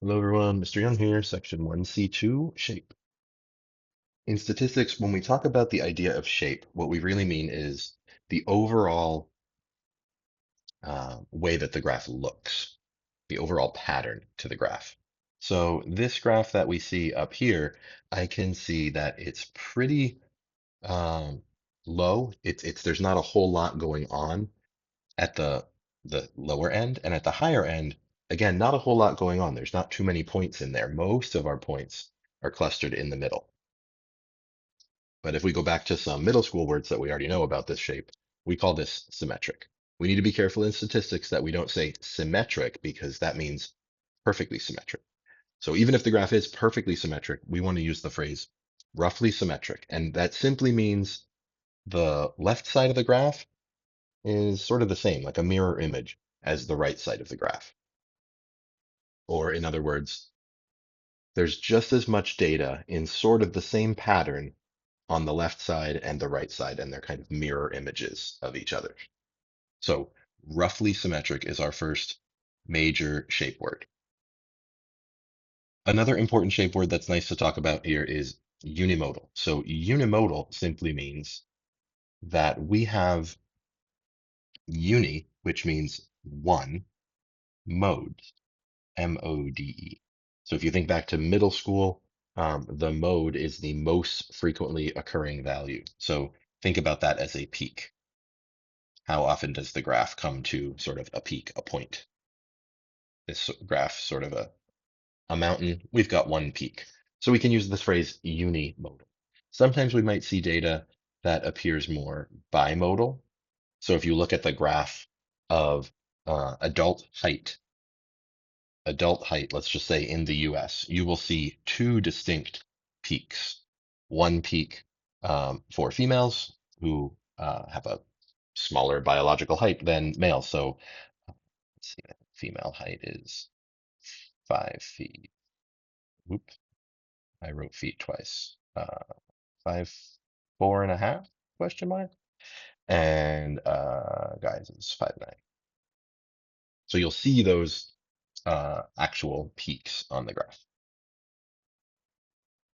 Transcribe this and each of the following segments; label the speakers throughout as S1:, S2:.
S1: Hello everyone, Mr. Young here, section 1C.2, shape. In statistics, when we talk about the idea of shape, what we really mean is the overall way that the graph looks, the overall pattern to the graph. So this graph that we see up here, I can see that it's pretty um, low. There's not a whole lot going on at the lower end, and at the higher end, again, not a whole lot going on. There's not too many points in there. Most of our points are clustered in the middle. But if we go back to some middle school words that we already know about this shape, we call this symmetric. We need to be careful in statistics that we don't say symmetric because that means perfectly symmetric. So even if the graph is perfectly symmetric, we want to use the phrase roughly symmetric. And that simply means the left side of the graph is sort of the same, like a mirror image as the right side of the graph. Or in other words, there's just as much data in sort of the same pattern on the left side and the right side, and they're kind of mirror images of each other. So roughly symmetric is our first major shape word. Another important shape word that's nice to talk about here is unimodal. So unimodal simply means that we have uni, which means one, mode, MODE. So if you think back to middle school, the mode is the most frequently occurring value. So think about that as a peak. How often does the graph come to sort of a peak, a point? This graph, sort of a mountain, we've got one peak. So we can use this phrase unimodal. Sometimes we might see data that appears more bimodal. So if you look at the graph of adult height, let's just say in the US, you will see two distinct peaks. One peak for females who have a smaller biological height than males. So let's see, female height is 5 feet. Oop, I wrote feet twice. 5'4.5" question mark. And guys is 5'9". So you'll see those actual peaks on the graph.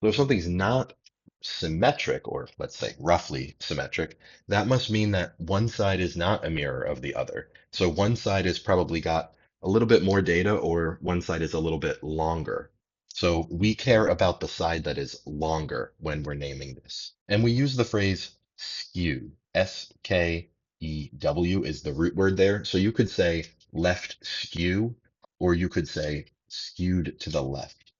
S1: So if something's not symmetric, or let's say roughly symmetric, that must mean that one side is not a mirror of the other. So one side has probably got a little bit more data, or one side is a little bit longer. So we care about the side that is longer when we're naming this. And we use the phrase skew. SKEW is the root word there. So you could say left skew, or you could say skewed to the left.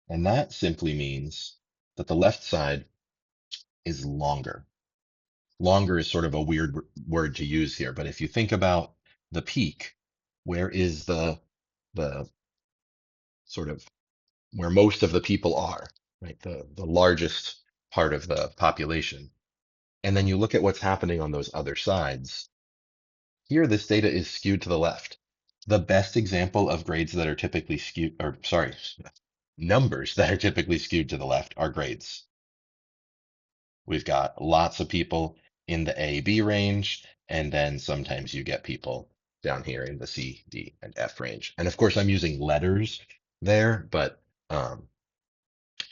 S1: And that simply means that the left side is longer. Longer is sort of a weird word to use here, but if you think about the peak, where is the sort of where most of the people are, right? The largest part of the population. And then you look at what's happening on those other sides. Here, this data is skewed to the left. The best example of grades that are typically skewed, or sorry, numbers that are typically skewed to the left are grades. We've got lots of people in the A, B range, and then sometimes you get people down here in the C, D, and F range. And of course, I'm using letters there, but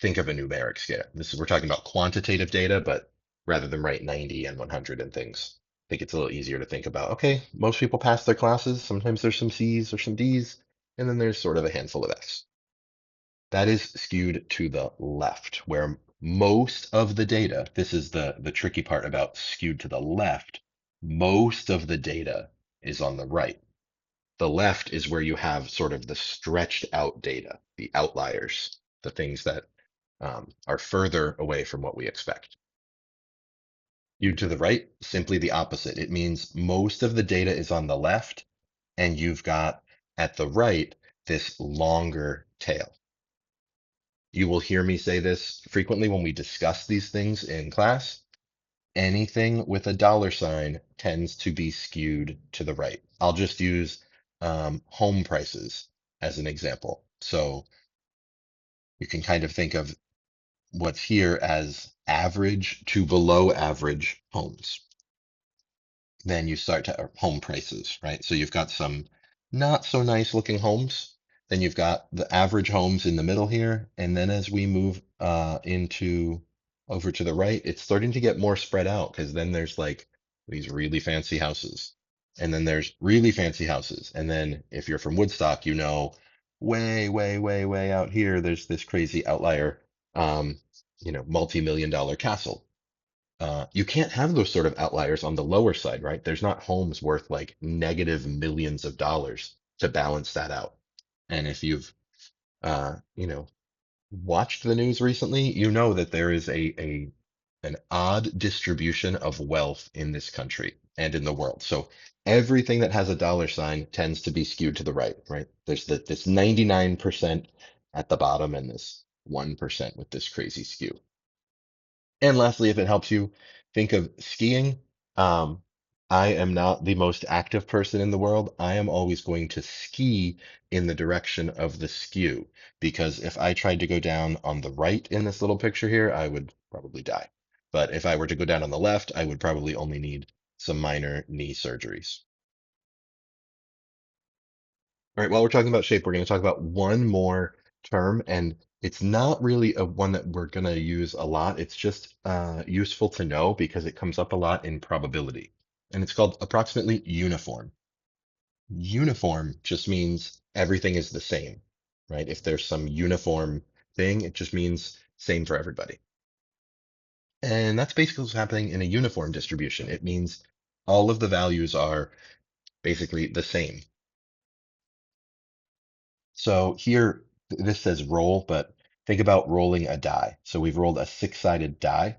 S1: think of a numeric scale. We're talking about quantitative data, but rather than write 90 and 100 and things, I think it's a little easier to think about, okay, most people pass their classes. Sometimes there's some C's or some D's, and then there's sort of a handful of F's. That is skewed to the left, where most of the data, this is the tricky part about skewed to the left, most of the data is on the right. The left is where you have sort of the stretched out data, the outliers, the things that are further away from what we expect. You to the right, simply the opposite. It means most of the data is on the left, and you've got at the right this longer tail. You will hear me say this frequently when we discuss these things in class. Anything with a dollar sign tends to be skewed to the right. I'll just use home prices as an example. So you can kind of think of what's here as average to below average homes. Then you start to home prices, right? So you've got some not so nice looking homes, Then you've got the average homes in the middle here. And then as we move into over to the right, it's starting to get more spread out because then there's like these really fancy houses. And then there's really fancy houses. And then if you're from Woodstock, you know, way, way, way, way out here, there's this crazy outlier, um, multi-million dollar castle. You can't have those sort of outliers on the lower side, right? There's not homes worth like negative millions of dollars to balance that out. And if you've, watched the news recently, you know that there is an odd distribution of wealth in this country and in the world. So everything that has a dollar sign tends to be skewed to the right, right? There's this 99% at the bottom and this 1% with this crazy skew. And lastly, if it helps you think of skiing, um, I am not the most active person in the world. I am always going to ski in the direction of the skew because if I tried to go down on the right in this little picture here, I would probably die. But if I were to go down on the left, I would probably only need some minor knee surgeries. All right, while we're talking about shape, we're going to talk about one more term, and it's not really a one that we're going to use a lot. It's just useful to know because it comes up a lot in probability, and it's called approximately uniform. Uniform just means everything is the same, right? If there's some uniform thing, it just means same for everybody. And that's basically what's happening in a uniform distribution. It means all of the values are basically the same. So here, this says roll, but think about rolling a die. So we've rolled a six-sided die,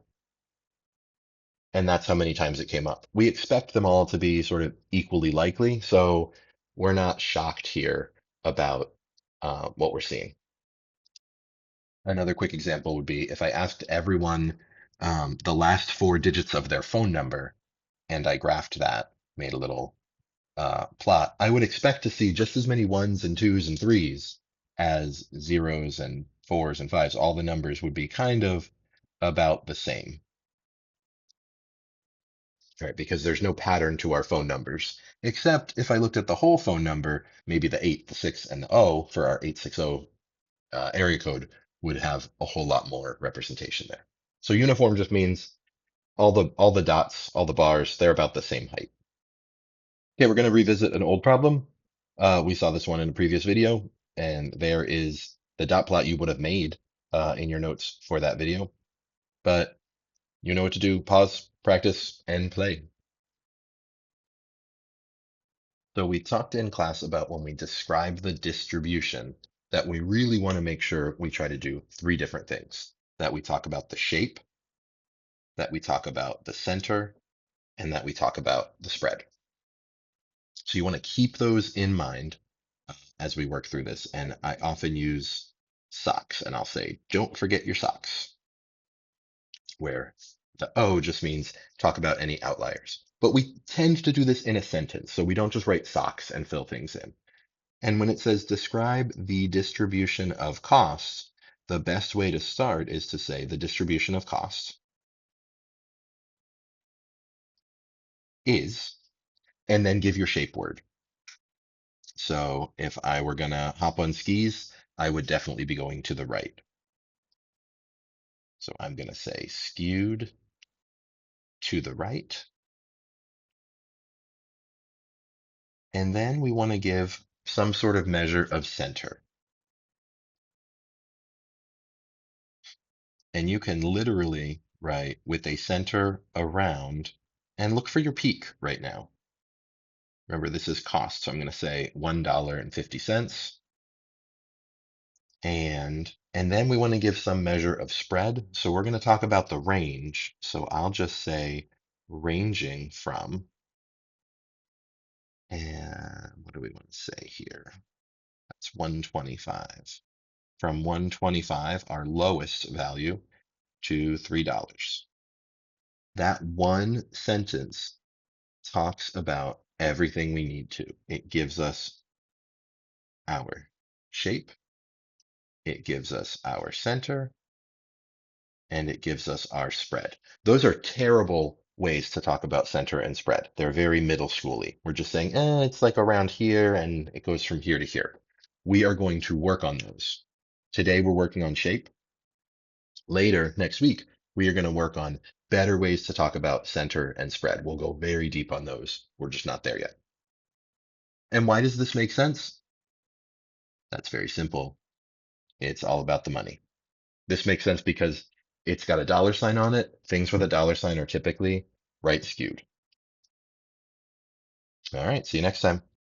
S1: and that's how many times it came up. We expect them all to be sort of equally likely, so we're not shocked here about what we're seeing. Another quick example would be if I asked everyone the last four digits of their phone number, and I graphed that, made a little plot, I would expect to see just as many ones and twos and threes as zeros and fours and fives. All the numbers would be kind of about the same, right? Because there's no pattern to our phone numbers, except if I looked at the whole phone number, maybe the 8, the 6, and the O for our 860 area code would have a whole lot more representation there. So uniform just means all the dots, all the bars, they're about the same height. Okay, we're going to revisit an old problem. We saw this one in a previous video, and there is the dot plot you would have made in your notes for that video. But you know what to do. Pause, practice, and play. So we talked in class about when we describe the distribution that we really want to make sure we try to do three different things. That we talk about the shape, that we talk about the center, and that we talk about the spread. So you want to keep those in mind as we work through this. And I often use socks, and I'll say, don't forget your socks, where the O just means talk about any outliers. But we tend to do this in a sentence, so we don't just write socks and fill things in. And when it says describe the distribution of costs, the best way to start is to say the distribution of costs is, and then give your shape word. So if I were gonna hop on skis, I would definitely be going to the right. So I'm gonna say skewed to the right. And then we want to give some sort of measure of center. And you can literally write with a center around and look for your peak right now. Remember, this is cost. So I'm going to say $1.50. And then we want to give some measure of spread. So we're going to talk about the range. So I'll just say ranging from, and what do we want to say here? That's 125. From 125, our lowest value, to $3. That one sentence talks about everything we need to. It gives us our shape, it gives us our center, and it gives us our spread. Those are terrible ways to talk about center and spread. They're very middle schooly. We're just saying, it's like around here and it goes from here to here. we are going to work on those. Today, we're working on shape. Later, next week, we are going to work on better ways to talk about center and spread. We'll go very deep on those. We're just not there yet. And why does this make sense? That's very simple. It's all about the money. This makes sense because it's got a dollar sign on it. Things with a dollar sign are typically right skewed. All right. See you next time.